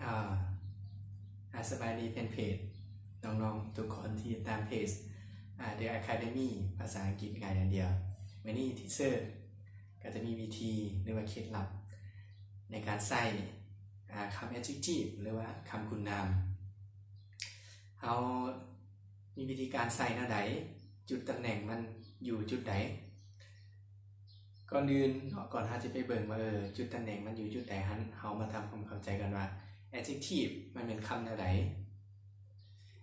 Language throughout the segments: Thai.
อ่สบายดีเป็นเพจน้องๆทุกคนที่ตามเพจThe Academy ภาษาอังกฤษง่ายอย่างเดียววันนี้ทีเซอร์ก็จะมีวิธีหรือว่าเคล็ดลับในการใส่คำ adjective หรือว่าคำคุณนามเรามีวิธีการใส่หน้าใดจุดตำแหน่งมันอยู่จุดใดก่อนอื่นก่อนที่จะไปเบิ่งว่าจุดตำแหน่งมันอยู่จุดใดหันเรามาทำความเข้าใจกันว่า adjective มันเป็นคำแนวใด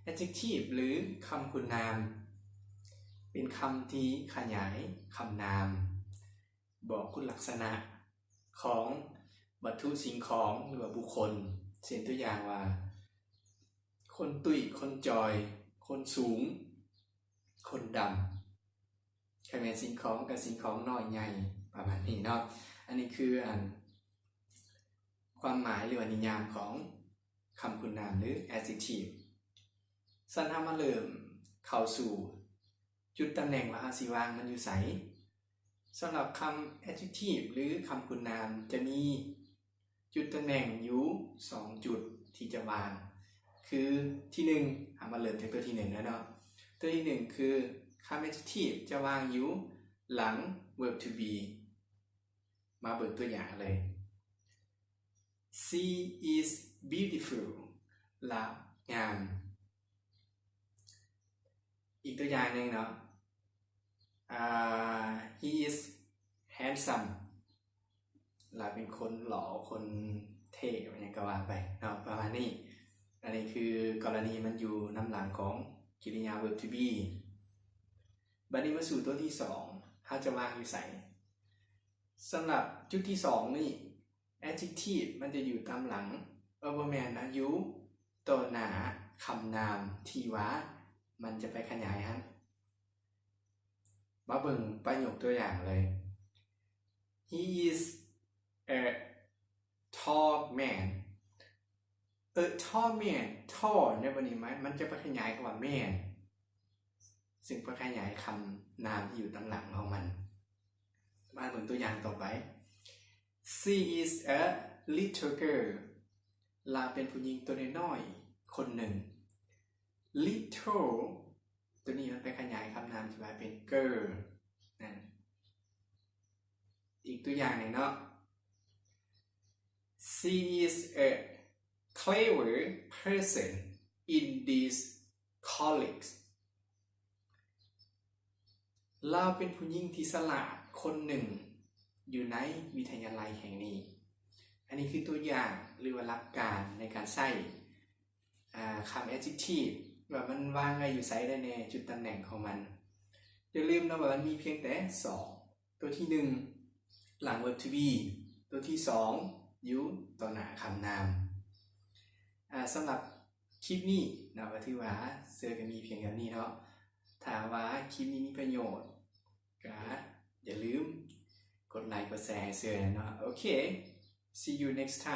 adjective หรือคำคุณนามเป็นคำที่ขยายคำนามบอกคุณลักษณะของวัตถุสิ่งของหรือว่าบุคคลเช่นตัวอย่างว่าคนตุ้ยคนจอยคนสูงคนดำแค่แม้สิ่งของกับสิ่งของน้อยใหญ่ประมาณนี้เนาะอันนี้คือความหมายหรือว่านิยามของคำคุณนามหรือ adjective สันทามาเริ่มเข้าสู่จุดตำแหน่งว่าสิวางมันอยู่ไสสำหรับคำ adjective หรือคำคุณนามจะมีจุดตำแหน่งอยู่2จุดที่จะวางคือที่1มาเริ่มจากตัวที่1แล้วเนาะตัวที่1คือคำ adjective จะวางอยู่หลัง verb to be มาเบิกตัวอย่างเลย She is beautiful ละงามอีกตัวอย่างหนึ่งเนาะhe is handsome ละเป็นคนหล่อคนเท่อะไรก็ว่าไปเนาะประมาณนี้อันนี้คือกรณีมันอยู่น้ำหลังของกริยา verb to be บัดนี้มาสู่ตัวที่2เขาจะวางอยู่ใส่สำหรับจุดที่2นี่ adjective มันจะอยู่ตามหลังverb นะอยู่ตัวหน้าคำนามที่ว่ามันจะไปขยายฮะมาเบิ่งประโยคตัวอย่างเลย He is a tall man a tall man tall ในวันนี้มันจะไปขยายคำว่า man ซึ่งไปขยายคำนามที่อยู่ตามหลังของมันมาเบิ่งตัวอย่างต่อไป She is a little girl ลาเป็นผู้หญิงตัวน้อยๆคนหนึ่ง little ตัวนี้มันไปขยายคำนามที่ว่าเป็น girl นั่นอีกตัวอย่างหนึ่งเนาะ She is a clever person in this college เราเป็นผู้หญิงที่ฉลาดคนหนึ่งอยู่ในวิทยาลัยแห่งนี้อันนี้คือตัวอย่างหรือว่าหลักการในการใช้คำ adjective ว่ามันวางไว้อยู่ไสได้แน่จุดตำแหน่งของมันอย่าลืมนะว่ามันมีเพียงแต่2ตัวที่1หลัง verb to be ตัวที่2อยู่ต่อหน้าคำนามสำหรับคลิปนี้นะว่าถือว่าเสื้อก็มีเพียงแค่นี้เนาะถ้าว่าคลิปนี้มีประโยชน์ก็อย่าลืมกดไลค์กดแชร์เสื้อเนาะโอเค see you next time